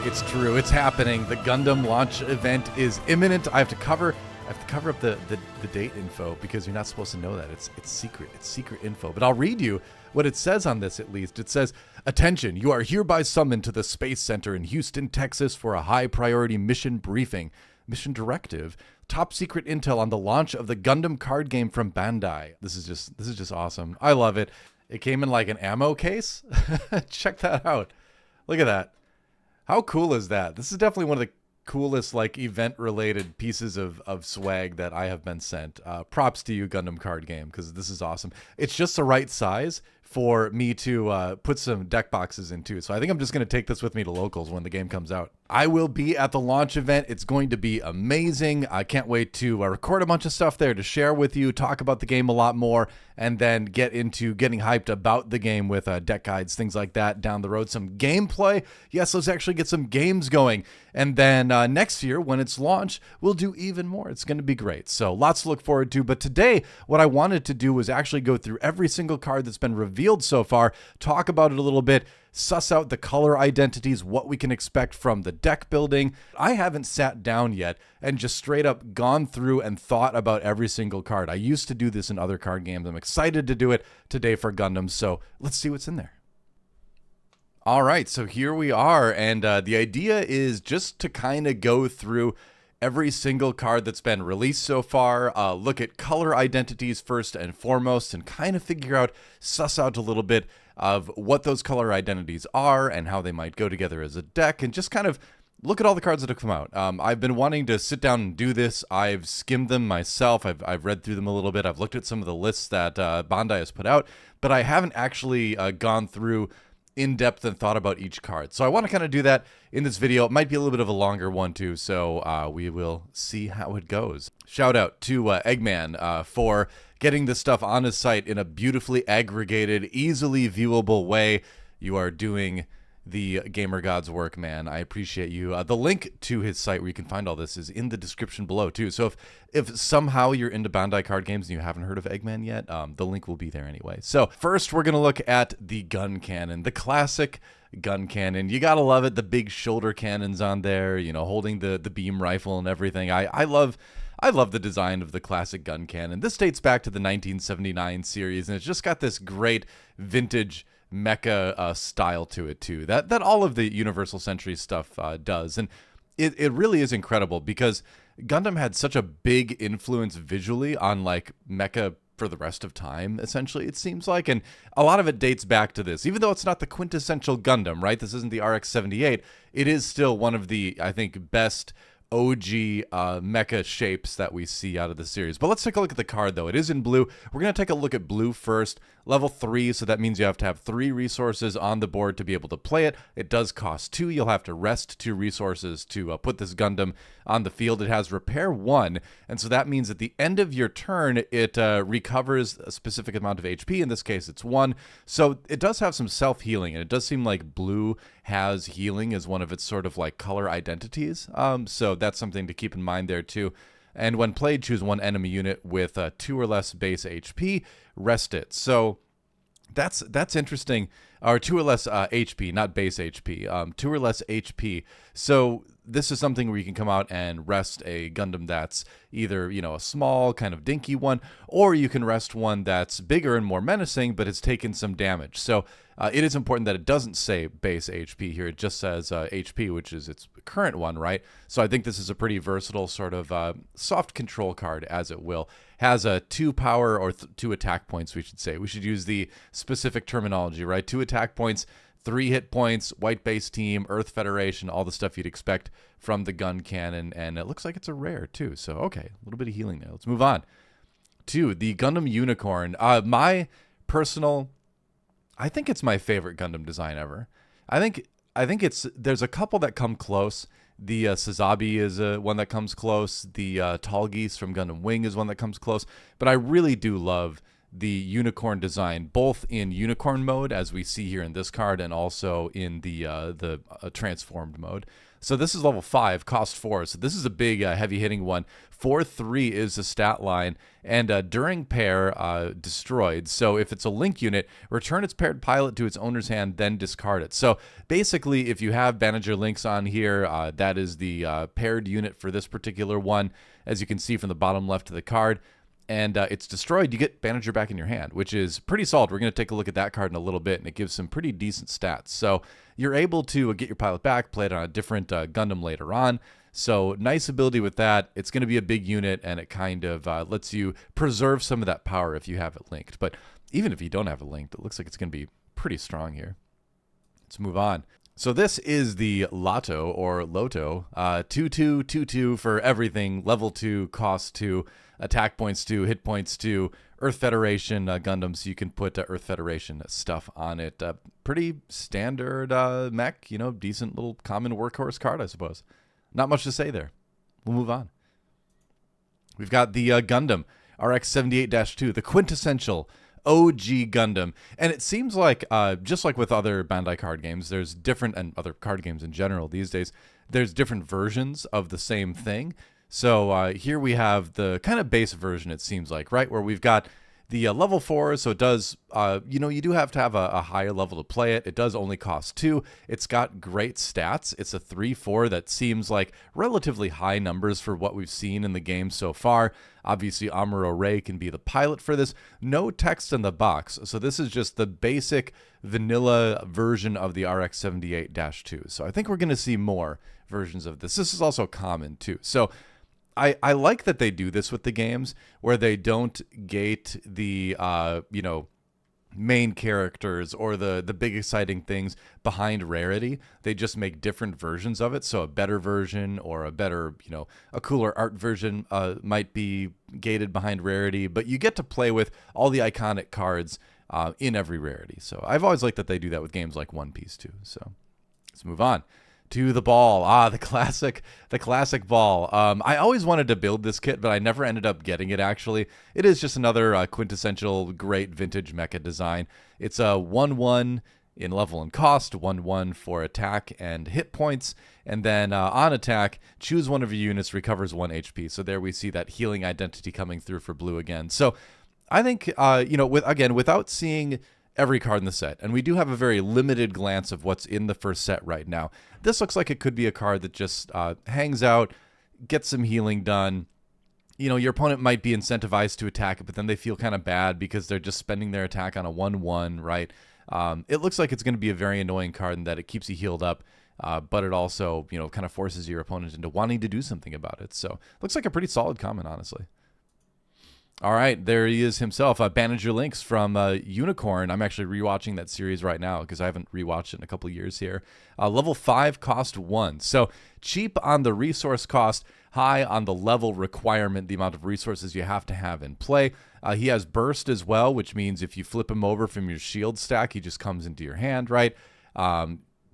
It's true. It's happening. The Gundam launch event is imminent. I have to cover up the date info because you're not supposed to know that. It's secret. It's secret info. But I'll read you what it says on this at least. It says, "Attention, you are hereby summoned to the Space Center in Houston, Texas for a high priority mission briefing. Mission directive. Top secret intel on the launch of the Gundam card game from Bandai." This is just awesome. I love it. It came in like an ammo case. Check that out. Look at that. How cool is that? This is definitely one of the coolest like event-related pieces of swag that I have been sent. Props to you, Gundam card game, because this is awesome. It's just the right size for me to put some deck boxes into. So I think I'm just going to take this with me to locals when the game comes out. I will be at the launch event. It's going to be amazing. I can't wait to record a bunch of stuff there to share with you, talk about the game a lot more, and then get into getting hyped about the game with deck guides, things like that down the road. Some gameplay. Yes, let's actually get some games going. And then next year, when it's launched, we'll do even more. It's going to be great. So lots to look forward to. But today, what I wanted to do was actually go through every single card that's been revealed so far, talk about it a little bit, suss out the color identities, what we can expect from the deck building. I haven't sat down yet and just straight up gone through and thought about every single card. I used to do this in other card games. I'm excited to do it today for Gundam, so let's see what's in there. All right, so here we are, and the idea is just to kind of go through every single card that's been released so far, look at color identities first and foremost, and kind of figure out, suss out a little bit of what those color identities are and how they might go together as a deck, and just kind of look at all the cards that have come out. I've been wanting to sit down and do this. I've skimmed them myself. I've read through them a little bit. I've looked at some of the lists that Bandai has put out, but I haven't actually gone through in depth and thought about each card. So I want to kind of do that in this video. It might be a little bit of a longer one too, so we will see how it goes. Shout out to Eggman for getting this stuff on his site in a beautifully aggregated, easily viewable way. You are doing the gamer god's work, man. I appreciate you. The link to his site where you can find all this is in the description below too. So if somehow you're into Bandai card games and you haven't heard of Eggman yet, the link will be there anyway. So first we're gonna look at the gun cannon, the classic gun cannon. You gotta love it. The big shoulder cannons on there, you know, holding the beam rifle and everything. I love the design of the classic gun cannon. This dates back to the 1979 series, and it's just got this great vintage mecha style to it too, that all of the Universal Century stuff does. And it really is incredible because Gundam had such a big influence visually on like mecha for the rest of time, essentially, it seems like. And a lot of it dates back to this, even though it's not the quintessential Gundam, right? This isn't the RX-78. It is still one of the, I think, best OG mecha shapes that we see out of the series. But let's take a look at the card, though. It is in blue. We're going to take a look at blue first. Level 3, so that means you have to have 3 resources on the board to be able to play it. It does cost 2. You'll have to rest 2 resources to put this Gundam on the field. It has repair 1, and so that means at the end of your turn, it recovers a specific amount of HP. In this case, it's 1. So it does have some self-healing, and it does seem like blue has healing as one of its sort of like color identities. So that's something to keep in mind there too. And when played, choose 1 enemy unit with 2 or less base HP, rest it. So that's interesting. Or 2 or less HP, not base HP. 2 or less HP. So this is something where you can come out and rest a Gundam that's either, you know, a small kind of dinky one, or you can rest one that's bigger and more menacing, but it's taken some damage. So it is important that it doesn't say base HP here. It just says HP, which is its current one, right? So I think this is a pretty versatile sort of soft control card, as it will. Has a 2 power or 2 attack points, we should say. We should use the specific terminology, right? 2 attack points, 3 hit points, white base team, Earth Federation, all the stuff you'd expect from the gun cannon. And it looks like it's a rare too. So, okay, a little bit of healing there. Let's move on to the Gundam Unicorn. My personal, I think it's my favorite Gundam design ever. I think there's a couple that come close. The Sazabi is one that comes close. The Tallgeese from Gundam Wing is one that comes close. But I really do love the unicorn design, both in unicorn mode, as we see here in this card, and also in the transformed mode. So this is level 5, cost 4. So this is a big, heavy hitting one. 4/3 is the stat line, and during pair, destroyed. So if it's a link unit, return its paired pilot to its owner's hand, then discard it. So basically, if you have Bandager links on here, that is the paired unit for this particular one, as you can see from the bottom left of the card. And it's destroyed, you get Bandager back in your hand, which is pretty solid. We're going to take a look at that card in a little bit, and it gives some pretty decent stats. So you're able to get your pilot back, play it on a different Gundam later on. So nice ability with that. It's going to be a big unit, and it kind of lets you preserve some of that power if you have it linked. But even if you don't have it linked, it looks like it's going to be pretty strong here. Let's move on. So this is the Lotto or Loto, 2/2, 2/2 for everything, level 2, cost 2, attack points 2, hit points 2, Earth Federation Gundam, so you can put Earth Federation stuff on it. Pretty standard mech, you know, decent little common workhorse card, I suppose. Not much to say there. We'll move on. We've got the Gundam RX-78-2, the quintessential OG Gundam. And it seems like, just like with other Bandai card games, there's different, and other card games in general these days, there's different versions of the same thing. So here we have the kind of base version, it seems like, right? Where we've got the level 4, so it does, you know, you do have to have a higher level to play it. It does only cost 2. It's got great stats. It's a 3/4 that seems like relatively high numbers for what we've seen in the game so far. Obviously, Amuro Ray can be the pilot for this. No text in the box, so this is just the basic vanilla version of the RX-78-2. So I think we're going to see more versions of this. This is also common, too. So I like that they do this with the games where they don't gate the, you know, main characters or the big exciting things behind rarity. They just make different versions of it. So a better version or a better, you know, a cooler art version might be gated behind rarity, but you get to play with all the iconic cards in every rarity. So I've always liked that they do that with games like One Piece too. So let's move on to the ball. The classic ball. I always wanted to build this kit, but I never ended up getting it, actually. It is just another quintessential great vintage mecha design. It's a 1/1 in level and cost, 1/1 for attack and hit points, and then on attack, choose one of your units, recovers 1 HP. So there we see that healing identity coming through for blue again. So I think, you know, without seeing every card in the set, and we do have a very limited glance of what's in the first set right now, this looks like it could be a card that just hangs out, gets some healing done. You know, your opponent might be incentivized to attack it, but then they feel kind of bad because they're just spending their attack on a 1/1, right? It looks like it's going to be a very annoying card in that it keeps you healed up, but it also, you know, kind of forces your opponent into wanting to do something about it. So looks like a pretty solid comment, honestly. All right, there he is himself, Bandager Links from Unicorn. I'm actually rewatching that series right now because I haven't rewatched it in a couple years here. Level 5, cost 1. So cheap on the resource cost, high on the level requirement, the amount of resources you have to have in play. He has burst as well, which means if you flip him over from your shield stack, he just comes into your hand, right?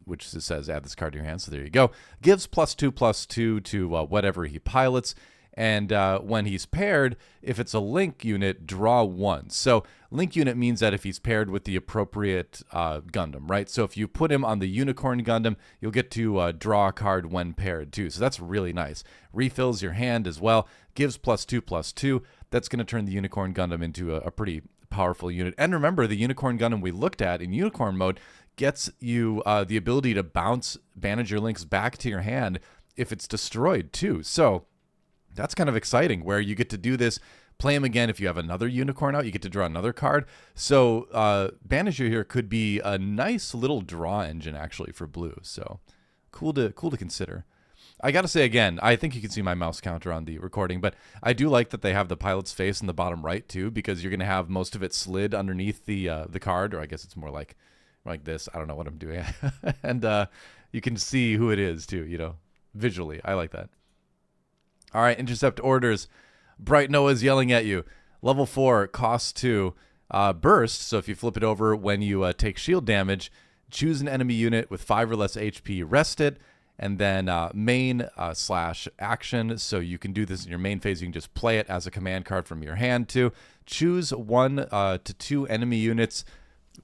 Which says add this card to your hand, so there you go. Gives +2/+2 to whatever he pilots. And when he's paired, if it's a link unit, draw 1. So link unit means that if he's paired with the appropriate Gundam, right? So if you put him on the Unicorn Gundam, you'll get to draw a card when paired too. So that's really nice. Refills your hand as well. Gives +2/+2. That's going to turn the Unicorn Gundam into a pretty powerful unit. And remember, the Unicorn Gundam we looked at in Unicorn mode gets you the ability to bounce Bandager Links back to your hand if it's destroyed too. So that's kind of exciting, where you get to do this, play him again. If you have another Unicorn out, you get to draw another card. So Bandager here could be a nice little draw engine, actually, for blue. So cool to consider. I got to say, again, I think you can see my mouse counter on the recording, but I do like that they have the pilot's face in the bottom right, too, because you're going to have most of it slid underneath the card, or I guess it's more like this. I don't know what I'm doing. And you can see who it is, too, you know, visually. I like that. All right, intercept orders. Bright Noah's yelling at you. Level 4, cost 2. Burst, so if you flip it over when you take shield damage, choose an enemy unit with 5 or less HP, rest it, and then main/action. So you can do this in your main phase. You can just play it as a command card from your hand too. Choose 1 to 2 enemy units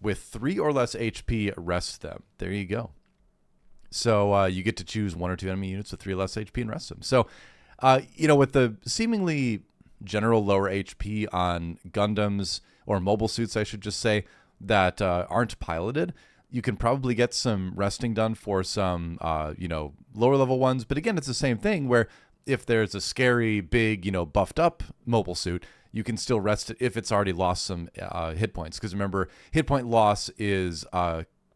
with 3 or less HP, rest them. There you go. So you get to choose 1 or 2 enemy units with 3 less HP and rest them. So, with the seemingly general lower HP on Gundams, or mobile suits, I should just say, that aren't piloted, you can probably get some resting done for some, lower level ones. But again, it's the same thing where if there's a scary, big, buffed up mobile suit, you can still rest it if it's already lost some hit points. Because remember, hit point loss is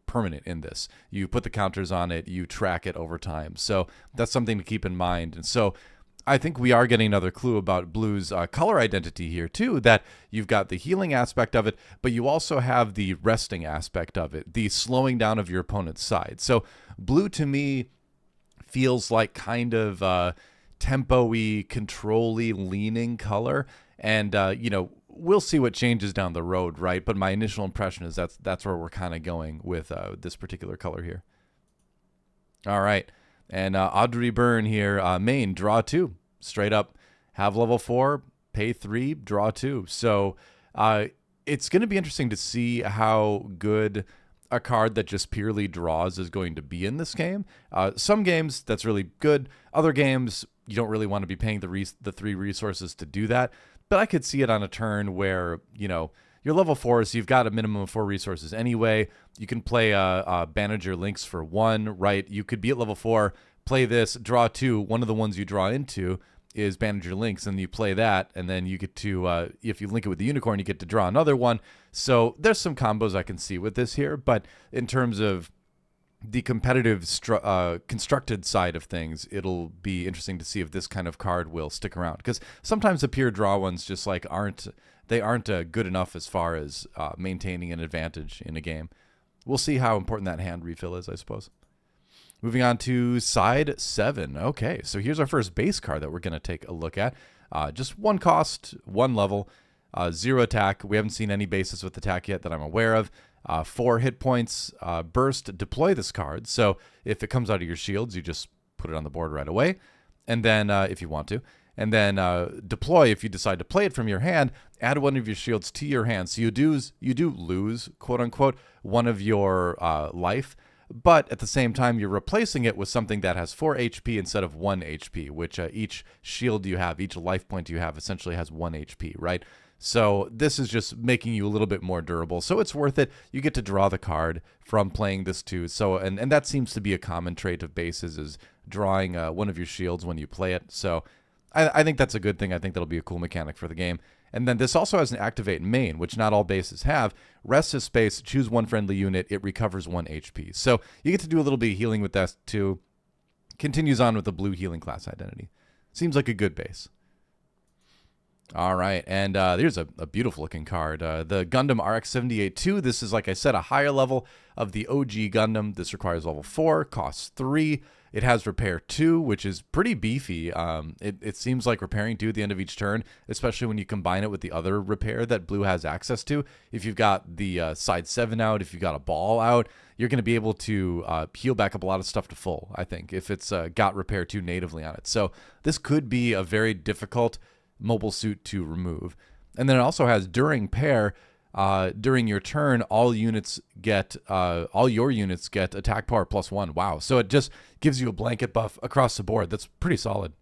permanent in this. You put the counters on it, you track it over time. So that's something to keep in mind. And so I think we are getting another clue about Blue's color identity here too, that you've got the healing aspect of it, but you also have the resting aspect of it, the slowing down of your opponent's side. So Blue to me feels like kind of tempo-y, control-y, leaning color. And, we'll see what changes down the road, right? But my initial impression is that's where we're kind of going with this particular color here. All right. And Audrey Byrne here, main, draw 2. Straight up, have level 4, pay 3, draw 2. So it's going to be interesting to see how good a card that just purely draws is going to be in this game. Some games, that's really good. Other games, you don't really want to be paying the 3 resources to do that. But I could see it on a turn where, you're level 4, so you've got a minimum of 4 resources anyway. You can play Bandager Links for 1, right? You could be at level 4, play this, draw 2. One of the ones you draw into is Bandager Links, and you play that, and then you get to, if you link it with the Unicorn, you get to draw another one. So there's some combos I can see with this here, but in terms of the competitive constructed side of things, it'll be interesting to see if this kind of card will stick around, because sometimes the pure draw ones just like aren't good enough as far as maintaining an advantage in a game. We'll see how important that hand refill is, I suppose. Moving on to side 7. Okay, so here's our first base card that we're going to take a look at. Just 1 cost, 1 level, 0 attack. We haven't seen any bases with attack yet that I'm aware of. 4 hit points, burst, deploy this card. So if it comes out of your shields, you just put it on the board right away. And then if you want to. And then deploy if you decide to play it from your hand, add 1 of your shields to your hand. So you do lose, quote unquote, 1 of your life. But at the same time, you're replacing it with something that has 4 HP instead of 1 HP, which each shield you have, each life point you have essentially has 1 HP, right? So this is just making you a little bit more durable. So it's worth it. You get to draw the card from playing this too. So and that seems to be a common trait of bases, is drawing 1 of your shields when you play it. So I think that's a good thing. I think that'll be a cool mechanic for the game. And then this also has an activate main, which not all bases have. Rest is space, choose 1 friendly unit, it recovers 1 HP. So you get to do a little bit of healing with that too. Continues on with the blue healing class identity. Seems like a good base. All right, and here's a beautiful looking card. The Gundam RX-78-2. This is, like I said, a higher level of the OG Gundam. This requires level 4, costs 3. It has repair 2, which is pretty beefy. It seems like repairing 2 at the end of each turn, especially when you combine it with the other repair that Blue has access to. If you've got the side 7 out, if you've got a ball out, you're going to be able to heal back up a lot of stuff to full, I think, if it's got repair 2 natively on it. So this could be a very difficult mobile suit to remove. And then it also has during pair, during your turn, all your units get attack power +1. Wow. So it just gives you a blanket buff across the board. That's pretty solid.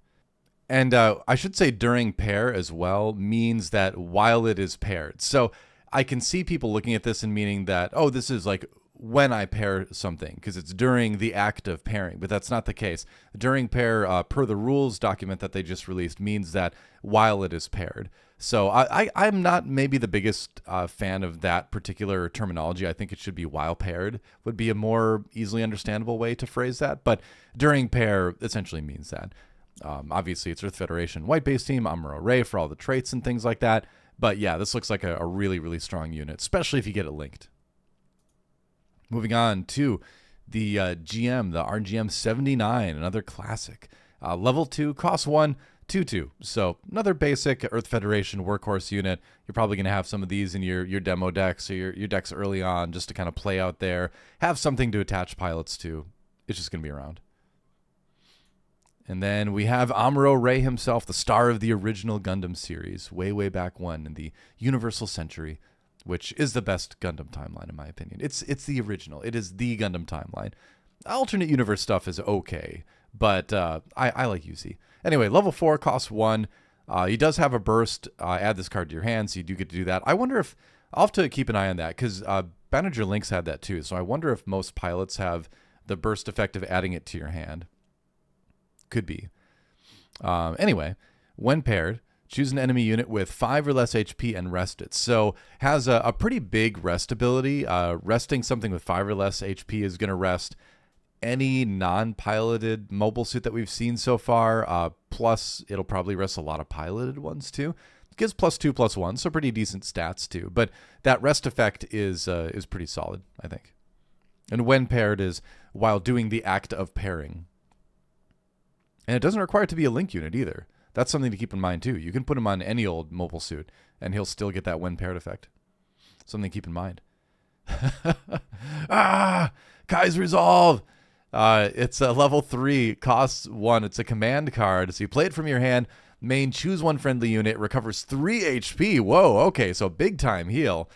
And I should say during pair as well means that while it is paired. So I can see people looking at this and meaning that, oh, this is like when I pair something, because it's during the act of pairing, but that's not the case. During pair, per the rules document that they just released, means that while it is paired. So I'm not maybe the biggest fan of that particular terminology. I think it should be while paired would be a more easily understandable way to phrase that. But during pair essentially means that. Obviously, it's Earth Federation white base team, Amuro Ray for all the traits and things like that. But yeah, this looks like a really, really strong unit, especially if you get it linked. Moving on to the GM, the RGM 79, another classic. Level 2, cost 1, 2/2. So another basic Earth Federation workhorse unit. You're probably going to have some of these in your demo decks or your decks early on just to kind of play out there. Have something to attach pilots to. It's just going to be around. And then we have Amuro Ray himself, the star of the original Gundam series, way back when in the Universal Century, which is the best Gundam timeline in my opinion. It's the original. It is the Gundam timeline. alternate universe stuff is okay, but I like UC. Anyway, level 4 costs 1. He does have a burst. Add this card to your hand, so you do get to do that. I wonder if I'll have to keep an eye on that because Banner Lynx had that too. So I wonder if most pilots have the burst effect of adding it to your hand. Could be. Anyway, when paired, choose an enemy unit with 5 or less HP and rest it. So has a pretty big rest ability. Resting something with 5 or less HP is going to rest any non-piloted mobile suit that we've seen so far. Plus, it'll probably rest a lot of piloted ones too. It gives +2/+1, so pretty decent stats too. But that rest effect is pretty solid, I think. And when paired is while doing the act of pairing. And it doesn't require it to be a link unit either. That's something to keep in mind too. You can put him on any old mobile suit, and he'll still get that when paired effect. Something to keep in mind. Kai's Resolve! It's a level 3, costs 1. It's a command card. So you play it from your hand. Main, choose one friendly unit, recovers 3 HP. Whoa, okay, so big time heal.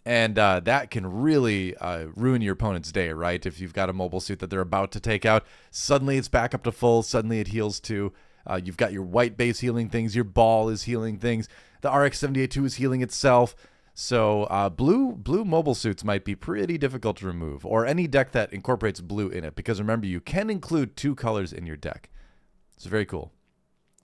And that can really ruin your opponent's day, right? If you've got a mobile suit that they're about to take out, suddenly it's back up to full, suddenly it heals too. You've got your white base healing things, your ball is healing things, the RX-78-2 is healing itself. So blue mobile suits might be pretty difficult to remove, or any deck that incorporates blue in it, because remember, you can include 2 colors in your deck. It's very cool.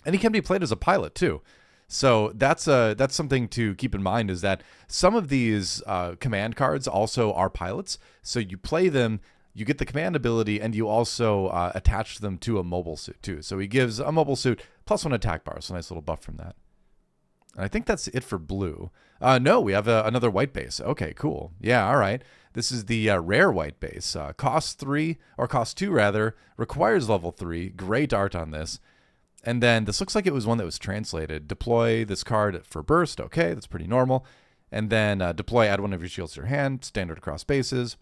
And he can be played as a pilot too. So that's something to keep in mind, is that some of these command cards also are pilots. So you play them, you get the command ability, and you also attach them to a mobile suit too. So he gives a mobile suit +1 attack bar, so a nice little buff from that. And I think that's it for blue. No, we have another white base. Okay, cool. Yeah, all right. This is the rare white base. Costs 3, or costs 2 rather, requires level 3. Great art on this. And then this looks like it was one that was translated. Deploy this card for burst. Okay, that's pretty normal. And then deploy, add one of your shields to your hand. Standard across bases.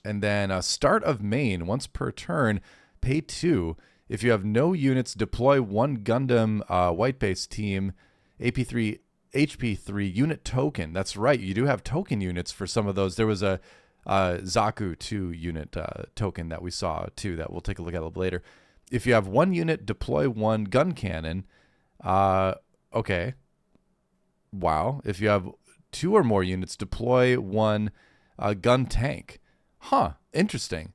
And then start of main, once per turn, pay 2. If you have no units, deploy 1 Gundam white base team, AP3, HP3 unit token. That's right, you do have token units for some of those. There was a Zaku 2 unit token that we saw too that we'll take a look at a little later. If you have 1 unit, deploy 1 gun cannon. Okay. Wow. If you have 2 or more units, deploy 1 gun tank. Huh. Interesting.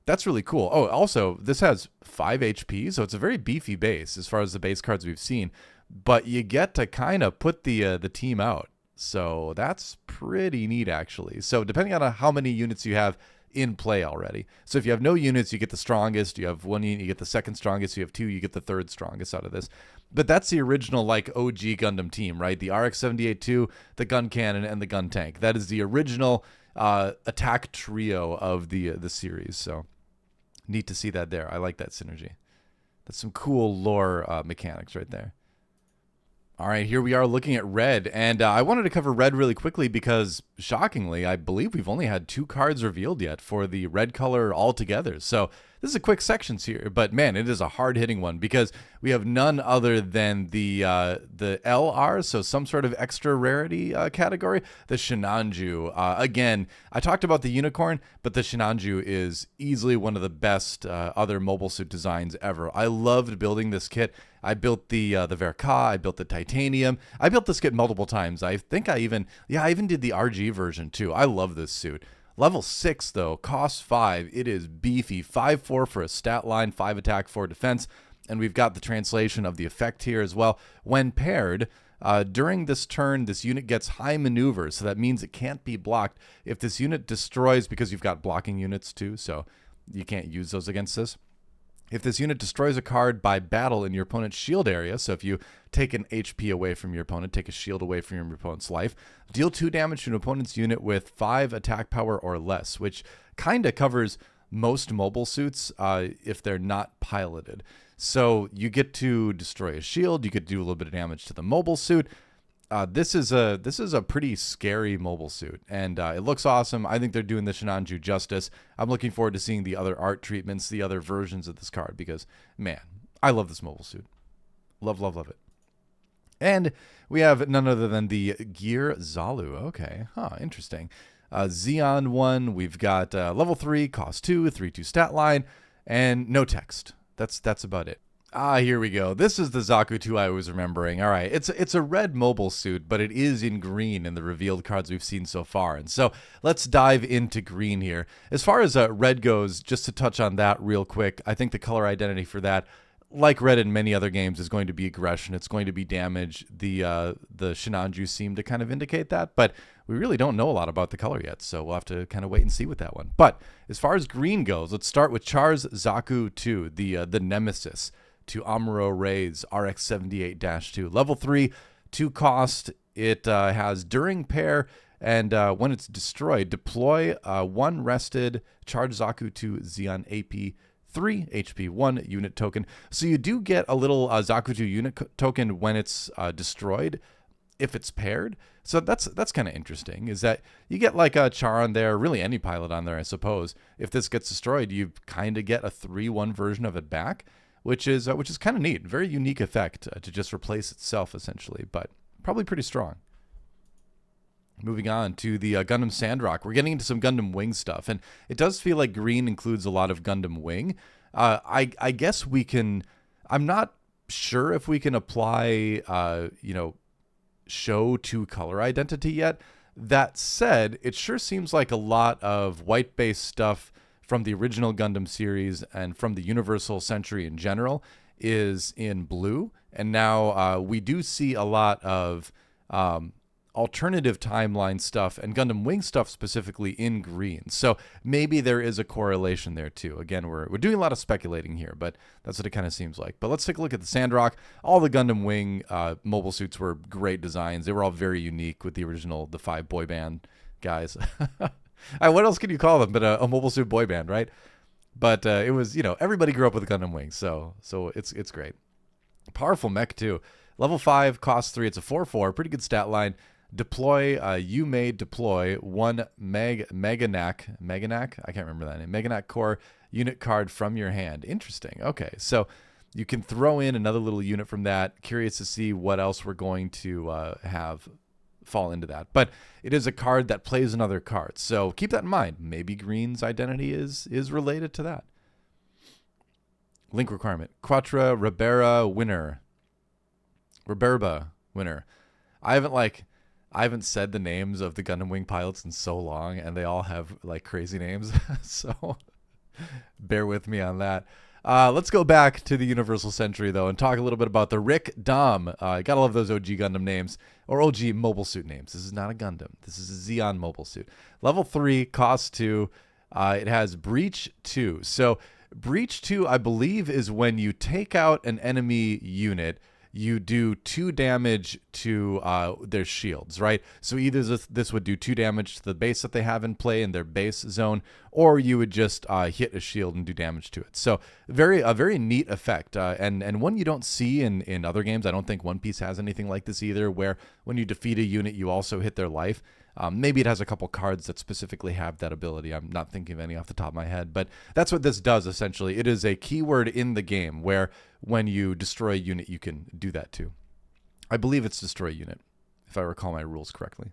That's really cool. Oh, also, this has 5 HP, so it's a very beefy base as far as the base cards we've seen. But you get to kind of put the team out. So that's pretty neat, actually. So depending on how many units you have in play already. So if you have no units, you get the strongest. You have 1 unit, you get the second strongest. You have 2, you get the third strongest out of this. But that's the original like OG Gundam team, right? The RX-78-2, the gun cannon, and the gun tank. That is the original attack trio of the series. So neat to see that there. I like that synergy. That's some cool lore mechanics right there. All right, here we are looking at red, and I wanted to cover red really quickly because, shockingly, I believe we've only had 2 cards revealed yet for the red color altogether. So this is a quick section here, but man, it is a hard-hitting one because we have none other than the LR, so some sort of extra rarity category, the Shinanju. Again, I talked about the unicorn, but the Shinanju is easily one of the best other mobile suit designs ever. I loved building this kit. I built the Verka, I built the Titanium. I built this kit multiple times. I think I even did the RG version too. I love this suit. Level 6 though, costs 5. It is beefy. 5/4 for a stat line, 5 attack, 4 defense. And we've got the translation of the effect here as well. When paired, during this turn, this unit gets high maneuver, so that means it can't be blocked. If this unit destroys, because you've got blocking units too, so you can't use those against this. If this unit destroys a card by battle in your opponent's shield area, so if you take an HP away from your opponent, take a shield away from your opponent's life, deal 2 damage to an opponent's unit with 5 attack power or less, which kind of covers most mobile suits if they're not piloted. So you get to destroy a shield, you get to do a little bit of damage to the mobile suit. This is a pretty scary mobile suit, and it looks awesome. I think they're doing the Shinanju justice. I'm looking forward to seeing the other art treatments, the other versions of this card, because, man, I love this mobile suit. Love, love, love it. And we have none other than the Gear Zalu. Okay, interesting. Xeon one, we've got level 3, cost 2, 3/2 stat line, and no text. That's about it. Here we go. This is the Zaku 2 I was remembering. All right, it's a red mobile suit, but it is in green in the revealed cards we've seen so far. And so let's dive into green here. As far as red goes, just to touch on that real quick, I think the color identity for that, like red in many other games, is going to be aggression. It's going to be damage. The Shinanju seem to kind of indicate that, but we really don't know a lot about the color yet, so we'll have to kind of wait and see with that one. But as far as green goes, let's start with Char's Zaku 2, the Nemesis to Amuro Ray's RX-78-2. Level 3, 2 cost. It has during pair, and when it's destroyed, deploy 1 rested Charge Zaku 2 Xeon AP 3 HP 1 unit token. So you do get a little Zaku 2 unit token when it's destroyed, if it's paired. So that's kind of interesting, is that you get like a Char on there, really any pilot on there, I suppose. If this gets destroyed, you kind of get a 3/1 version of it back, which is kind of neat. Very unique effect to just replace itself, essentially, but probably pretty strong. Moving on to the Gundam Sandrock. We're getting into some Gundam Wing stuff, and it does feel like green includes a lot of Gundam Wing. I guess we can... I'm not sure if we can apply, show to color identity yet. That said, it sure seems like a lot of white-based stuff from the original Gundam series and from the Universal Century in general is in blue. And now we do see a lot of alternative timeline stuff and Gundam Wing stuff specifically in green. So maybe there is a correlation there too. Again, we're doing a lot of speculating here, but that's what it kind of seems like. But let's take a look at the Sandrock. All the Gundam Wing mobile suits were great designs. They were all very unique with the original, the 5 boy band guys. What else can you call them but a mobile suit boy band, right? But it was, everybody grew up with Gundam Wing, so it's great. Powerful mech too. Level 5, cost 3. It's a 4/4, pretty good stat line. Deploy, you may deploy 1 Meganac, I can't remember that name, Meganac core unit card from your hand. Interesting. Okay, so you can throw in another little unit from that. Curious to see what else we're going to have fall into that. But it is a card that plays another card, so keep that in mind. Maybe green's identity is related to that. Link requirement. Quattro Ribera winner. Riberba winner. I haven't said the names of the Gundam Wing pilots in so long, and they all have like crazy names. So bear with me on that. Let's go back to the Universal Century, though, and talk a little bit about the Rick Dom. Gotta love those OG Gundam names, or OG mobile suit names. This is not a Gundam. This is a Xeon mobile suit. Level 3, cost 2. It has Breach 2. So Breach 2, I believe, is when you take out an enemy unit, you do 2 damage to their shields, right? So either this would do 2 damage to the base that they have in play in their base zone, or you would just hit a shield and do damage to it. So a very neat effect, and one you don't see in other games. I don't think One Piece has anything like this either, where when you defeat a unit, you also hit their life. Maybe it has a couple cards that specifically have that ability. I'm not thinking of any off the top of my head, but that's what this does, essentially. It is a keyword in the game where when you destroy a unit, you can do that too. I believe it's destroy a unit, if I recall my rules correctly.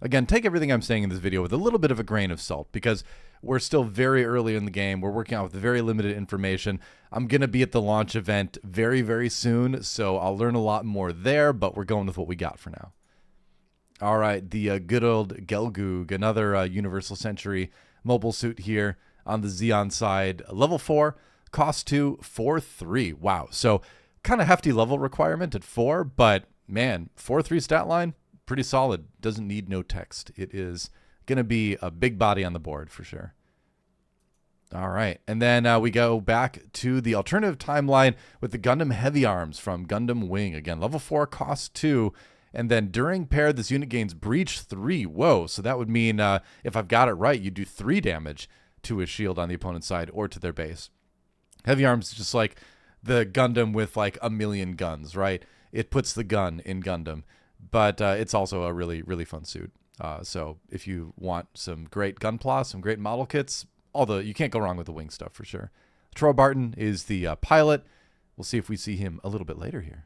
Again, take everything I'm saying in this video with a little bit of a grain of salt, because we're still very early in the game. We're working out with very limited information. I'm going to be at the launch event very, very soon, so I'll learn a lot more there, but we're going with what we got for now. All right, the good old Gelgoog, another Universal Century mobile suit here on the Xeon side. Level 4, cost 2, 4/3. Wow, so kind of hefty level requirement at 4, but man, 4/3 stat line, pretty solid. Doesn't need no text. It is going to be a big body on the board for sure. All right, and then we go back to the alternative timeline with the Gundam Heavy Arms from Gundam Wing. Again, level 4, cost 2. And then during pair, this unit gains Breach 3. Whoa, so that would mean if I've got it right, you do 3 damage to a shield on the opponent's side or to their base. Heavy Arms is just like the Gundam with like a million guns, right? It puts the gun in Gundam, but it's also a really, really fun suit. So if you want some great gunpla, some great model kits, you can't go wrong with the Wing stuff for sure. Troy Barton is the pilot. We'll see if we see him a little bit later here.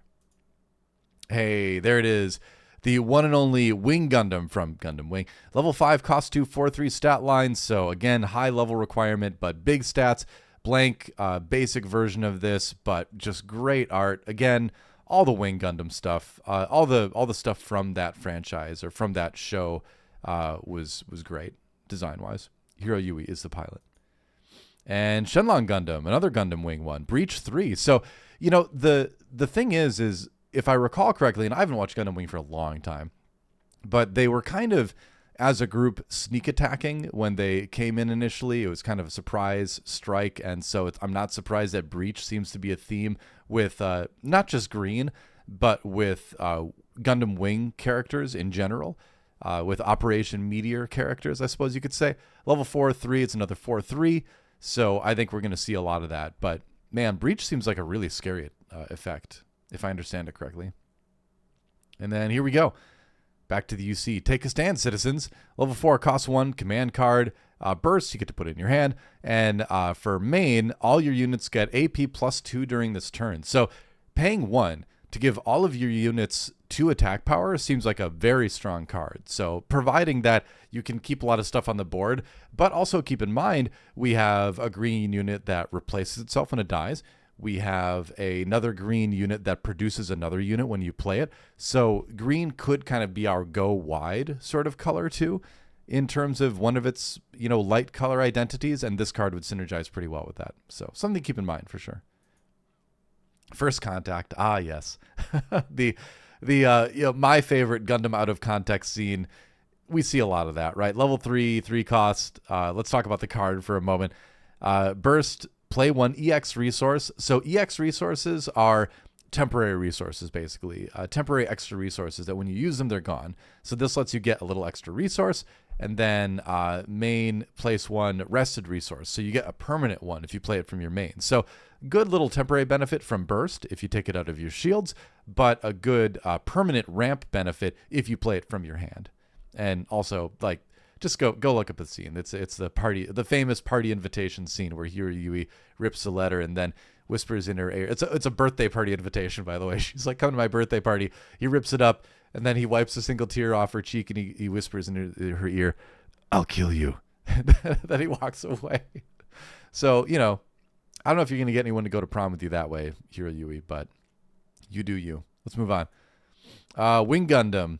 Hey, there it is. the one and only Wing Gundam from Gundam Wing. Level 5, cost 2, 4/3 stat line. So again, high level requirement, but big stats. Blank, basic version of this, but just great art. Again, all the Wing Gundam stuff, all the stuff from that franchise or from that show was great design wise. Hiro Yui is the pilot. And Shenlong Gundam, another Gundam Wing one, Breach 3. So, the thing is if I recall correctly, and I haven't watched Gundam Wing for a long time, but they were kind of, as a group, sneak attacking when they came in initially. It was kind of a surprise strike, and so I'm not surprised that Breach seems to be a theme with not just Green, but with Gundam Wing characters in general, with Operation Meteor characters, I suppose you could say. Level 4/3, it's another 4/3, so I think we're going to see a lot of that. But, man, Breach seems like a really scary effect, if I understand it correctly. And then here we go. Back to the UC. Take a stand, citizens. Level 4, cost 1, command card. Burst, you get to put it in your hand. And for main, all your units get AP +2 during this turn. So paying 1 to give all of your units 2 attack power seems like a very strong card. So providing that you can keep a lot of stuff on the board, but also keep in mind we have a green unit that replaces itself when it dies. We have another green unit that produces another unit when you play it. So green could kind of be our go wide sort of color too, in terms of one of its, light color identities. And this card would synergize pretty well with that. So something to keep in mind for sure. First Contact. Ah, yes. the my favorite Gundam out of context scene. We see a lot of that, right? Level 3 cost. Let's talk about the card for a moment. Burst. Play 1 EX resource. So EX resources are temporary resources, basically. Temporary extra resources that when you use them, they're gone. So this lets you get a little extra resource. And then main, place 1 rested resource. So you get a permanent one if you play it from your main. So good little temporary benefit from Burst if you take it out of your shields, but a good permanent ramp benefit if you play it from your hand. And also, just go look up the scene. It's the famous party invitation scene where Hiro Yui rips a letter and then whispers in her ear. It's a birthday party invitation, by the way. She's like, "Come to my birthday party." He rips it up and then he wipes a single tear off her cheek and he whispers in her ear, "I'll kill you." Then he walks away. So, I don't know if you're going to get anyone to go to prom with you that way, Hiro Yui, but you do you. Let's move on. Wing Gundam.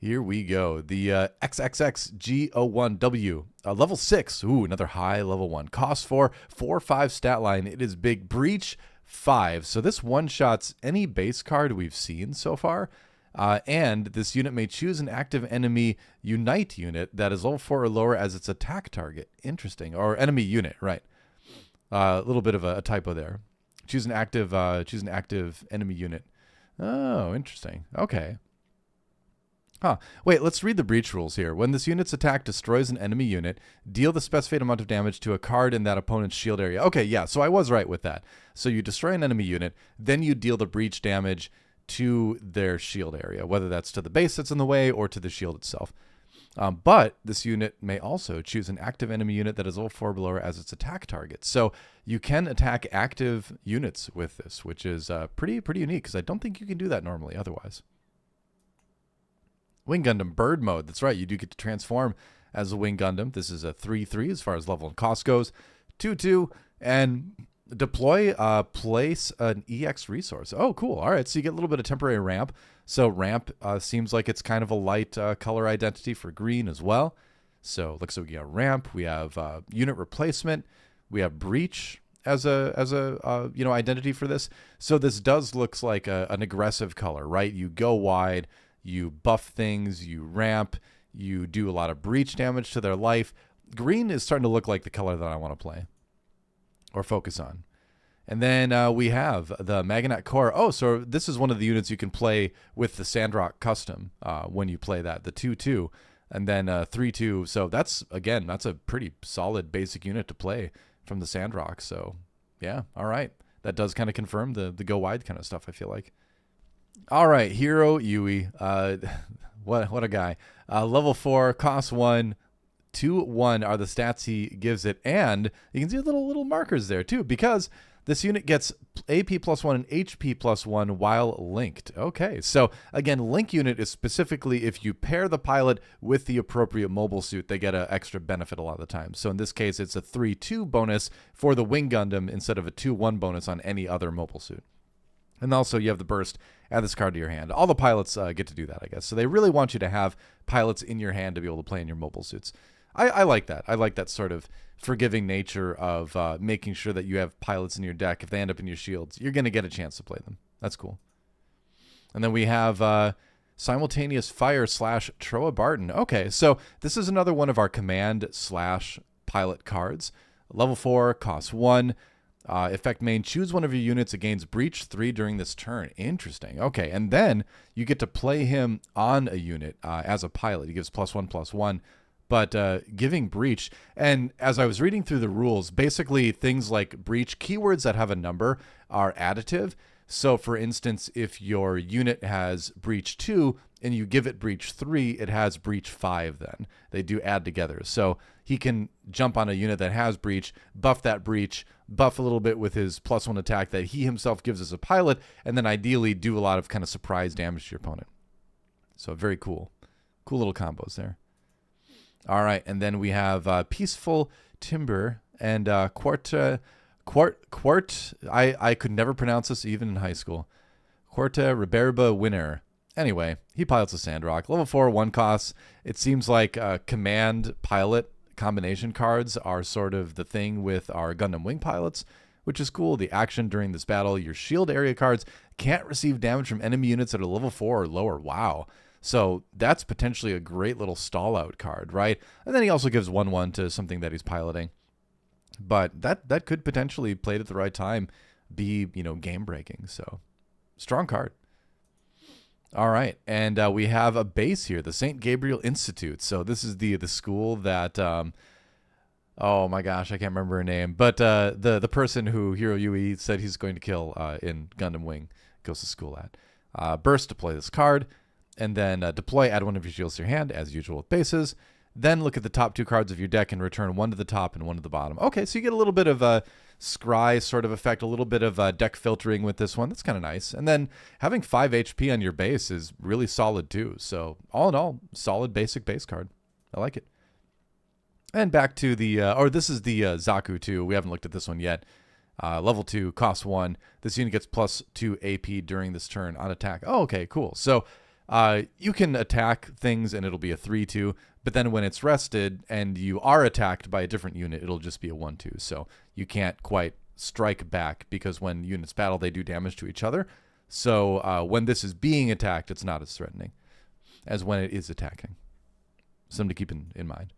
Here we go. The XXXG01W. Level 6. Ooh, another high level 1. Cost 4, 4/5 stat line. It is big. Breach 5. So this one-shots any base card we've seen so far. And this unit may choose an active enemy unite unit that is level 4 or lower as its attack target. Interesting. Or enemy unit, right. A little bit of a typo there. Choose an active enemy unit. Oh, interesting. Okay. Huh. Wait, let's read the breach rules here. When this unit's attack destroys an enemy unit, deal the specified amount of damage to a card in that opponent's shield area. Okay, yeah, so I was right with that. So you destroy an enemy unit, then you deal the breach damage to their shield area, whether that's to the base that's in the way or to the shield itself. But this unit may also choose an active enemy unit that is level 4 below as its attack target. So you can attack active units with this, which is pretty unique because I don't think you can do that normally otherwise. Wing Gundam Bird Mode. That's right. You do get to transform as a Wing Gundam. This is a 3/3 as far as level and cost goes. 2/2 and deploy, place an EX resource. Oh, cool. All right. So you get a little bit of temporary ramp. So ramp seems like it's kind of a light color identity for green as well. So looks like we got ramp. We have unit replacement. We have breach as a identity for this. So this does looks like an aggressive color, right? You go wide. You buff things, you ramp, you do a lot of breach damage to their life. Green is starting to look like the color that I want to play or focus on. And then we have the Magnet Core. Oh, so this is one of the units you can play with the Sandrock custom when you play that, the 2/2, and then 3/2. So that's a pretty solid basic unit to play from the Sandrock. So yeah, all right. That does kind of confirm the go wide kind of stuff, I feel like. All right, Hiro Yui. What a guy. Level 4, cost 1, 2/1 are the stats he gives it, and you can see little markers there too, because This unit gets AP +1 and HP +1 while linked. Okay, so again, link unit is specifically if you pair the pilot with the appropriate mobile suit, they get an extra benefit a lot of the time. So in this case, it's a 3-2 bonus for the Wing Gundam instead of a 2-1 bonus on any other mobile suit. And also you have the burst, add this card to your hand. All the pilots get to do that, I guess. So they really want you to have pilots in your hand to be able to play in your mobile suits. I like that. I like that sort of forgiving nature of making sure that you have pilots in your deck. If they end up in your shields, you're going to get a chance to play them. That's cool. And then we have simultaneous fire / Troa Barton. Okay, so this is another one of our command / pilot cards. Level 4, costs 1. Effect main, choose one of your units. It gains breach 3 during this turn. Interesting. Okay, and then you get to play him on a unit as a pilot. He gives +1/+1. But giving breach, and as I was reading through the rules, basically things like breach, keywords that have a number are additive. So for instance, if your unit has breach 2 and you give it breach 3, it has breach 5 then. They do add together. So he can jump on a unit that has breach, buff that breach, buff a little bit with his +1 attack that he himself gives as a pilot, and then ideally do a lot of kind of surprise damage to your opponent. So very cool. Cool little combos there. All right, and then we have Peaceful Timber and Quart. I could never pronounce this even in high school. Quarta Reberba Winner. Anyway, he pilots a Sandrock. Level 4, 1 costs. It seems like command pilot combination cards are sort of the thing with our Gundam Wing pilots, which is cool. The action during this battle, your shield area cards can't receive damage from enemy units that are level 4 or lower. Wow. So that's potentially a great little stall out card, right? And then he also gives 1/1 to something that he's piloting. But that could potentially, played at the right time, be, game breaking. So strong card. All right, and we have a base here, the St. Gabriel Institute. So this is the school that oh my gosh, I can't remember her name, but the person who Hiro Yui said he's going to kill in Gundam Wing goes to school at. Burst to play this card. And then deploy, add one of your shields to your hand, as usual with bases. Then look at the top 2 cards of your deck and return 1 to the top and 1 to the bottom. Okay, so you get a little bit of a scry sort of effect, a little bit of deck filtering with this one. That's kind of nice. And then having 5 HP on your base is really solid too. So all in all, solid basic base card. I like it. And back to the, this is the Zaku 2. We haven't looked at this one yet. Level 2, costs 1. This unit gets +2 AP during this turn on attack. Oh, okay, cool. So you can attack things and it'll be a 3-2, but then when it's rested and you are attacked by a different unit, it'll just be a 1-2. So you can't quite strike back because when units battle, they do damage to each other. So when this is being attacked, it's not as threatening as when it is attacking. Something to keep in mind.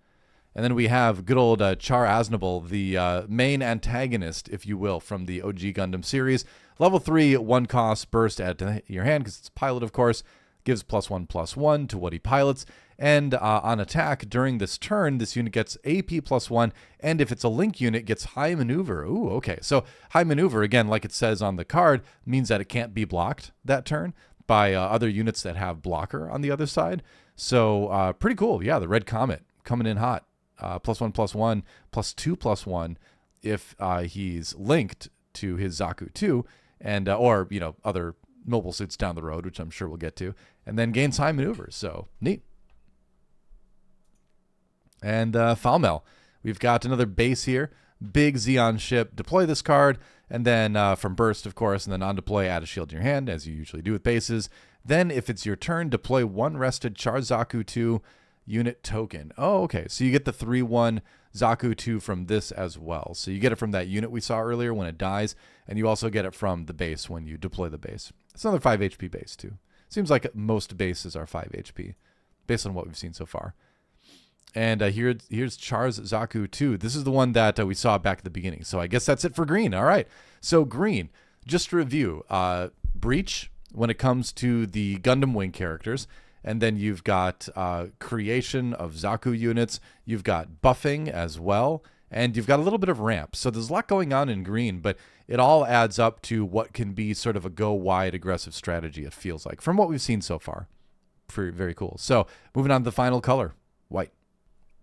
And then we have good old Char Aznable, the main antagonist, if you will, from the OG Gundam series. Level 3, 1 cost, burst, add to your hand because it's pilot, of course. Gives +1/+1 to what he pilots. And on attack during this turn, this unit gets AP +1. And if it's a link unit, gets high maneuver. Ooh, okay. So high maneuver, again, like it says on the card, means that it can't be blocked that turn by other units that have blocker on the other side. So pretty cool. Yeah, the Red Comet coming in hot. +1/+1, +2/+1 if he's linked to his Zaku 2 and or other mobile suits down the road, which I'm sure we'll get to, and then gains high maneuvers. So neat. And Falmel, we've got another base here, big Xeon ship. Deploy this card, and then from burst, of course, and then on deploy, add a shield to your hand, as you usually do with bases. Then, if it's your turn, deploy 1 rested Char Zaku 2 unit token. Oh, okay. So you get the 3/1 Zaku 2 from this as well. So you get it from that unit we saw earlier when it dies, and you also get it from the base when you deploy the base. It's another 5 HP base too. Seems like most bases are 5 HP based on what we've seen so far. And here's Char's Zaku 2. This is the one that we saw back at the beginning. So I guess that's it for green. All right. So green, just to review, breach when it comes to the Gundam Wing characters. And then you've got creation of Zaku units. You've got buffing as well. And you've got a little bit of ramp. So there's a lot going on in green, but it all adds up to what can be sort of a go wide aggressive strategy, it feels like, from what we've seen so far. Very cool. So moving on to the final color, white.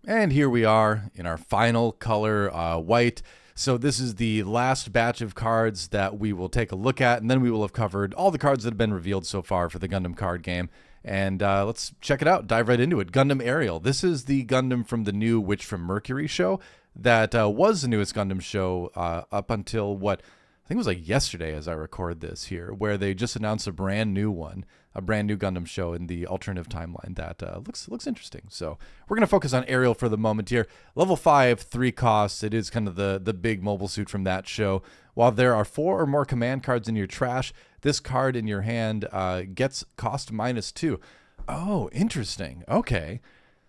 And here we are in our final color, white. So this is the last batch of cards that we will take a look at, and then we will have covered all the cards that have been revealed so far for the Gundam card game. And let's check it out, dive right into it. Gundam Aerial. This is the Gundam from the new Witch from Mercury show that was the newest Gundam show up until what I think it was like yesterday as I record this here, where they just announced a brand new one, a brand new Gundam show in the alternative timeline that looks interesting. So we're going to focus on Aerial for the moment here. Level 5, 3 costs. It is kind of the big mobile suit from that show. While there are 4 or more command cards in your trash, this card in your hand gets cost -2. Oh, interesting. Okay.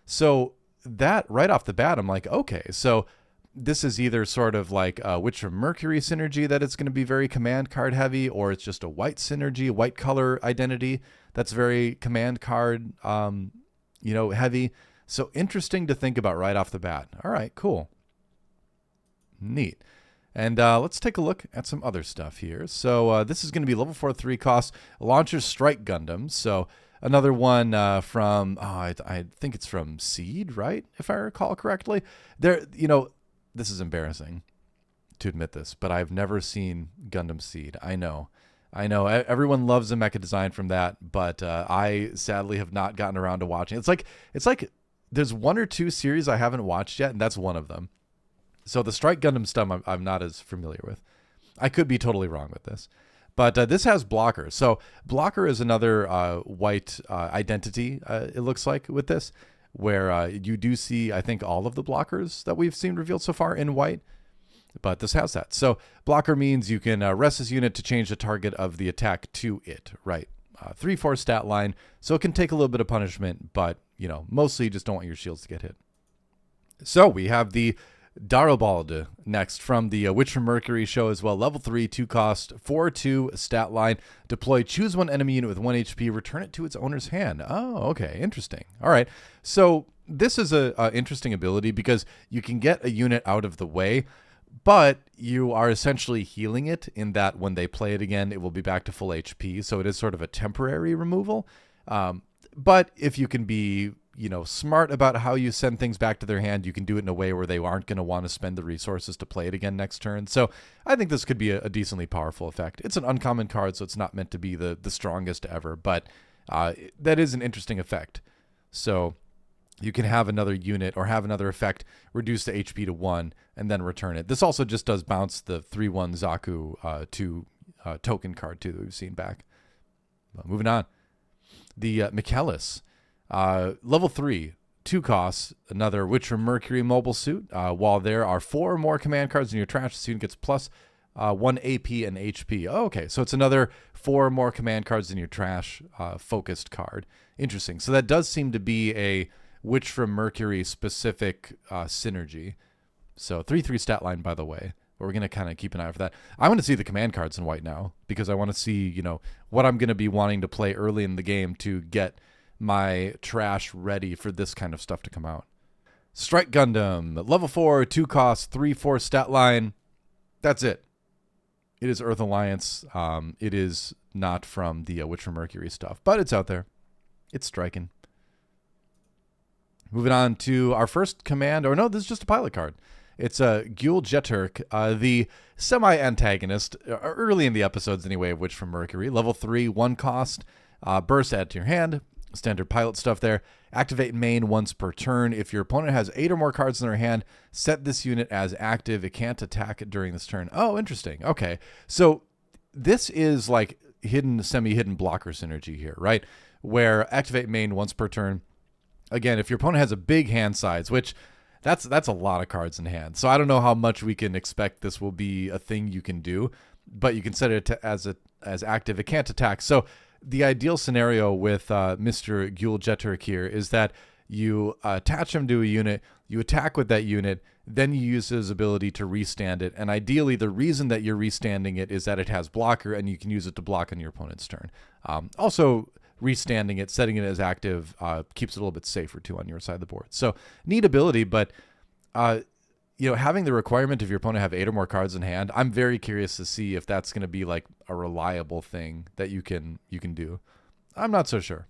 So that right off the bat, I'm like, okay, so this is either sort of like a Witch from Mercury synergy that it's going to be very command card heavy, or it's just a white synergy, white color identity that's very command card, heavy. So interesting to think about right off the bat. All right, cool. Neat. And let's take a look at some other stuff here. So this is going to be level 4, 3 cost, Launcher Strike Gundam. So another one from, I think it's from Seed, right? If I recall correctly. This is embarrassing to admit this, but I've never seen Gundam Seed. I know. Everyone loves the mecha design from that, but I sadly have not gotten around to watching. It's like there's 1 or 2 series I haven't watched yet, and that's one of them. So the Strike Gundam stuff I'm not as familiar with. I could be totally wrong with this. But this has Blocker. So Blocker is another white identity, it looks like, with this, where you do see, I think, all of the blockers that we've seen revealed so far in white. But this has that. So Blocker means you can rest this unit to change the target of the attack to it, right? 3/4 stat line. So it can take a little bit of punishment, but, mostly you just don't want your shields to get hit. So we have the Darobald next from the Witch from Mercury show as well. Level 3, 2 cost, 4/2 stat line. Deploy, choose one enemy unit with 1 HP, return it to its owner's hand. Oh, okay, interesting. All right, so this is a interesting ability because you can get a unit out of the way, but you are essentially healing it in that when they play it again, it will be back to full HP. So it is sort of a temporary removal. But if you can be smart about how you send things back to their hand, you can do it in a way where they aren't going to want to spend the resources to play it again next turn. So I think this could be a decently powerful effect. It's an uncommon card, so it's not meant to be the strongest ever, but that is an interesting effect. So you can have another unit or have another effect reduce the HP to 1 and then return it. This also just does bounce the 3/1 Zaku to token card too that we've seen back. Moving on. The Michaelis. Level 3, 2 costs, another Witch from Mercury mobile suit. While there are 4 or more command cards in your trash, the unit gets plus 1 AP and HP. Oh, okay, so it's another 4 or more command cards in your trash focused card. Interesting. So that does seem to be a Witch from Mercury specific synergy. So 3/3 stat line, by the way. But we're going to kind of keep an eye out for that. I want to see the command cards in white now because I want to see, what I'm going to be wanting to play early in the game to get my trash ready for this kind of stuff to come out. Strike Gundam, level 4, 2 cost, 3/4 stat line. That's it. It is Earth Alliance. It is not from the Witch from Mercury stuff, but it's out there. It's striking. Moving on to our first command, or no, this is just a pilot card. It's Gul Jeturk, the semi-antagonist, early in the episodes anyway, of Witch from Mercury. Level 3, 1 cost, burst add to your hand. Standard pilot stuff there. Activate main once per turn. If your opponent has 8 or more cards in their hand, set this unit as active. It can't attack it during this turn. Oh, interesting. Okay. So this is like hidden, semi-hidden blocker synergy here, right? Where activate main once per turn. Again, if your opponent has a big hand size, which that's a lot of cards in hand. So I don't know how much we can expect this will be a thing you can do, but you can set it as active. It can't attack. So the ideal scenario with Mr. Gul Jeturk here is that you attach him to a unit, you attack with that unit, then you use his ability to restand it. And ideally, the reason that you're restanding it is that it has blocker, and you can use it to block on your opponent's turn. Also, restanding it, setting it as active, keeps it a little bit safer, too, on your side of the board. So, neat ability, but having the requirement of your opponent have 8 or more cards in hand, I'm very curious to see if that's going to be like a reliable thing that you can do. I'm not so sure.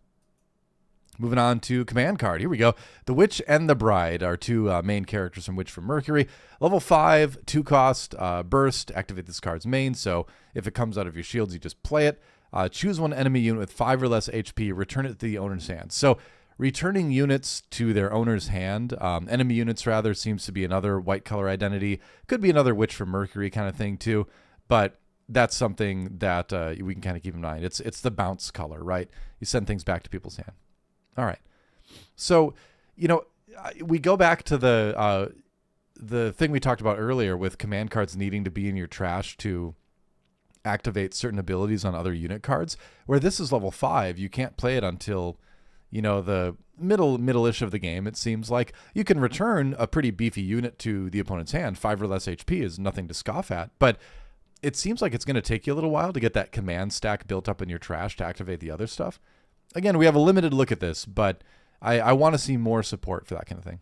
Moving on to command card. Here we go. The Witch and the Bride are two main characters from Witch from Mercury. Level 5, 2 cost, burst. Activate this card's main. So if it comes out of your shields, you just play it. Choose one enemy unit with 5 or less HP. Return it to the owner's hand. So returning units to their owner's hand, enemy units rather, seems to be another white color identity. Could be another Witch from Mercury kind of thing too. But that's something that we can kind of keep in mind. It's the bounce color, right? You send things back to people's hand. All right. So, we go back to the thing we talked about earlier with command cards needing to be in your trash to activate certain abilities on other unit cards, where this is level 5. You can't play it until, the middle-ish of the game. It seems like you can return a pretty beefy unit to the opponent's hand. 5 or less HP is nothing to scoff at, but it seems like it's going to take you a little while to get that command stack built up in your trash to activate the other stuff. Again, we have a limited look at this, but I want to see more support for that kind of thing.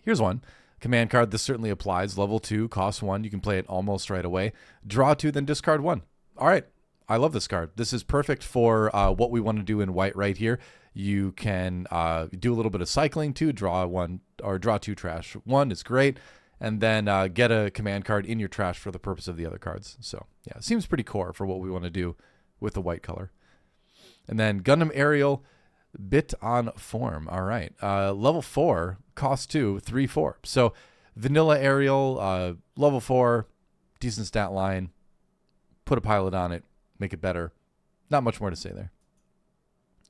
Here's one. Command card. This certainly applies. Level 2, cost 1. You can play it almost right away. Draw 2, then discard 1. All right. I love this card. This is perfect for what we want to do in white right here. You can do a little bit of cycling too. Draw 1 or draw 2, trash 1 is great. And then get a command card in your trash for the purpose of the other cards. So yeah, it seems pretty core for what we want to do with the white color. And then Gundam Aerial, bit on form. All right. Level 4, cost 2, 3, 4. So vanilla Aerial, level 4, decent stat line. Put a pilot on it, make it better. Not much more to say there.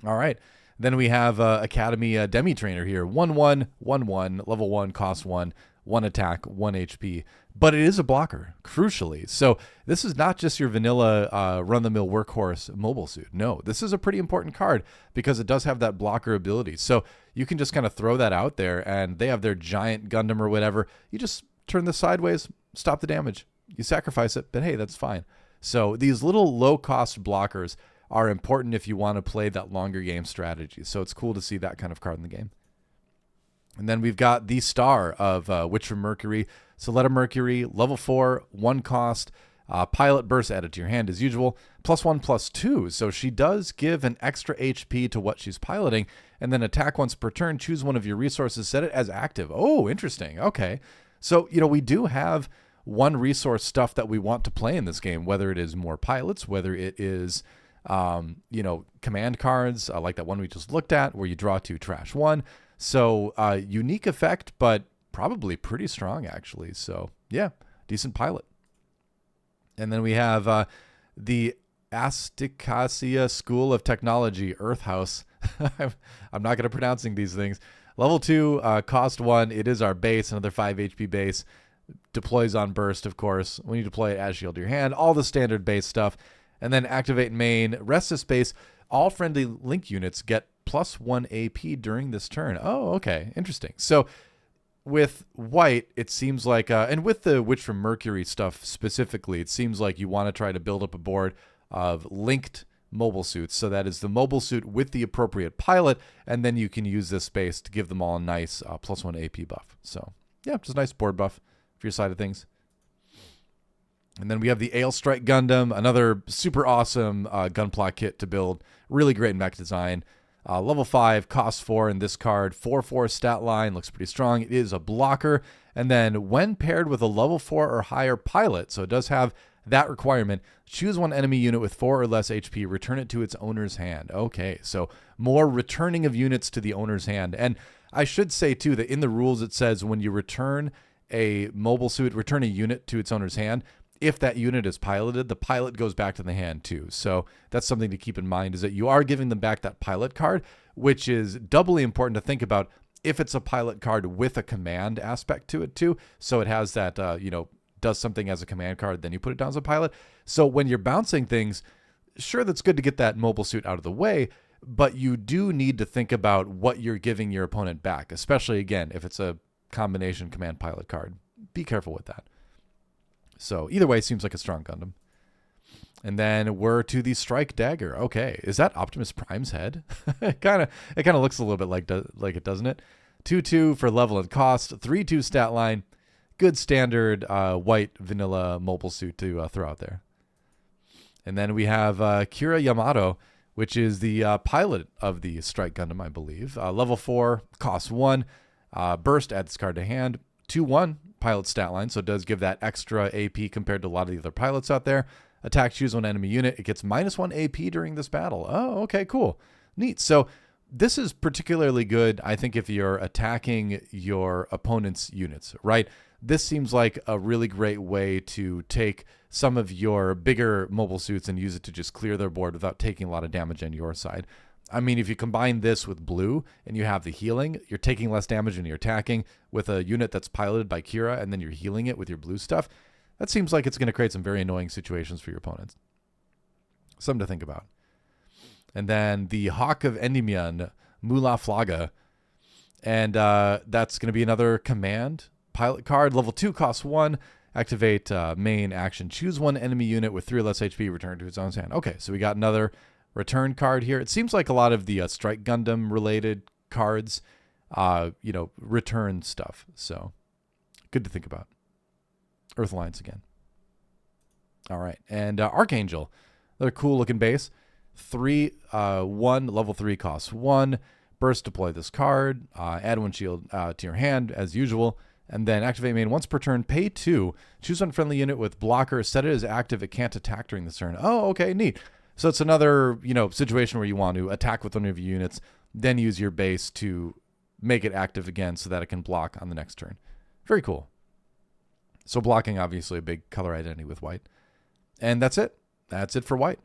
All right. Then we have Academy Demi Trainer here. 1/1, 1/1, level 1, cost 1. 1 attack, 1 HP, but it is a blocker, crucially. So this is not just your vanilla run-the-mill workhorse mobile suit. No, this is a pretty important card because it does have that blocker ability. So you can just kind of throw that out there, and they have their giant Gundam or whatever. You just turn this sideways, stop the damage. You sacrifice it, but hey, that's fine. So these little low-cost blockers are important if you want to play that longer game strategy. So it's cool to see that kind of card in the game. And then we've got the star of Witch from Mercury, Soletta Mercury, level 4, 1 cost, pilot burst added to your hand as usual, +1/+2. So she does give an extra HP to what she's piloting, and then attack once per turn, choose one of your resources, set it as active. Oh, interesting. Okay. So, we do have one resource stuff that we want to play in this game, whether it is more pilots, whether it is, command cards, like that one we just looked at, where you draw 2, trash 1. So unique effect, but probably pretty strong, actually. So, yeah, decent pilot. And then we have the Asticacia School of Technology, Earth House. I'm not good at pronouncing these things. Level 2, cost 1. It is our base, another 5 HP base. Deploys on burst, of course. When you deploy it, add shield to your hand. All the standard base stuff. And then activate main. Rest of space. All friendly link units get +1 AP during this turn. Oh, okay. Interesting. So with white, it seems like, and with the Witch from Mercury stuff specifically, it seems like you want to try to build up a board of linked mobile suits. So that is the mobile suit with the appropriate pilot, and then you can use this space to give them all a nice +1 AP buff. So yeah, just a nice board buff for your side of things. And then we have the Ale Strike Gundam, another super awesome gunpla kit to build. Really great mech design. Level 5, cost 4 in this card. 4/4 stat line, looks pretty strong. It is a blocker. And then when paired with a level 4 or higher pilot, so it does have that requirement, choose one enemy unit with 4 or less HP, return it to its owner's hand. Okay, so more returning of units to the owner's hand. And I should say, too, that in the rules it says when you return a mobile suit, return a unit to its owner's hand, if that unit is piloted, the pilot goes back to the hand too. So that's something to keep in mind, is that you are giving them back that pilot card, which is doubly important to think about if it's a pilot card with a command aspect to it too. So it has that, does something as a command card, then you put it down as a pilot. So when you're bouncing things, sure, that's good to get that mobile suit out of the way, but you do need to think about what you're giving your opponent back, especially, again, if it's a combination command pilot card. Be careful with that. So either way, seems like a strong Gundam. And then we're to the Strike Dagger. Okay, is that Optimus Prime's head? It kind of looks a little bit like it, doesn't it? 2/2 for level and cost. 3/2 stat line. Good standard white vanilla mobile suit to throw out there. And then we have Kira Yamato which is the pilot of the Strike Gundam, I believe. Level 4, costs 1. Burst, add this card to hand. 2-1, pilot stat line, so it does give that extra AP compared to a lot of the other pilots out there. Attack, choose one enemy unit. It gets -1 AP during this battle. Oh, okay, cool. Neat. So this is particularly good, I think, if you're attacking your opponent's units, right? This seems like a really great way to take some of your bigger mobile suits and use it to just clear their board without taking a lot of damage on your side. I mean, if you combine this with blue and you have the healing, you're taking less damage when you're attacking with a unit that's piloted by Kira, and then you're healing it with your blue stuff. That seems like it's going to create some very annoying situations for your opponents. Something to think about. And then the Hawk of Endymion, Mula Flaga. And that's going to be another command pilot card. Level 2, costs 1. Activate main action. Choose one enemy unit with 3 or less HP, return to its own hand. Okay, so we got another return card here. It seems like a lot of the Strike Gundam related cards, return stuff. So good to think about. Earth Alliance again. All right, and Archangel, another cool looking base. 3-1, level 3, costs 1. Burst, deploy this card. Add 1 shield to your hand as usual. And then activate main once per turn, pay 2. Choose one friendly unit with blocker, set it as active. It can't attack during this turn. Oh, okay, neat. So it's another, situation where you want to attack with one of your units, then use your base to make it active again so that it can block on the next turn. Very cool. So blocking, obviously, a big color identity with white. And that's it. That's it for white.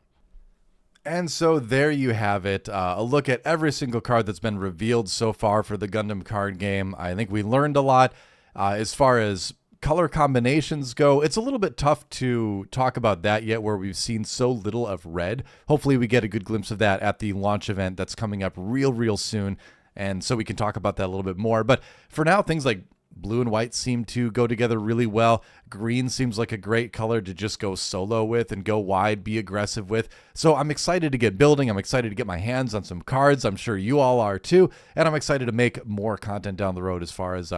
And so there you have it, a look at every single card that's been revealed so far for the Gundam card game. I think we learned a lot. As far as color combinations go, it's a little bit tough to talk about that yet, where we've seen so little of red. Hopefully we get a good glimpse of that at the launch event that's coming up real soon, and so we can talk about that a little bit more. But for now, things like blue and white seem to go together really well. Green seems like a great color to just go solo with and go wide, be aggressive with. So I'm excited to get building. I'm excited to get my hands on some cards. I'm sure you all are too. And I'm excited to make more content down the road as far as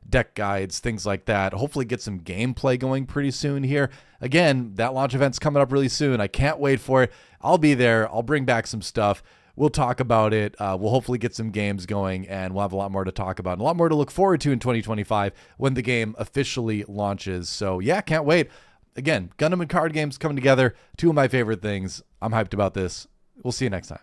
deck guides, things like that. Hopefully get some gameplay going pretty soon here. Again, that launch event's coming up really soon. I can't wait for it. I'll be there. I'll bring back some stuff. We'll talk about it. We'll hopefully get some games going, and we'll have a lot more to talk about and a lot more to look forward to in 2025 when the game officially launches. So yeah, can't wait. Again, Gundam and card games coming together. 2 of my favorite things. I'm hyped about this. We'll see you next time.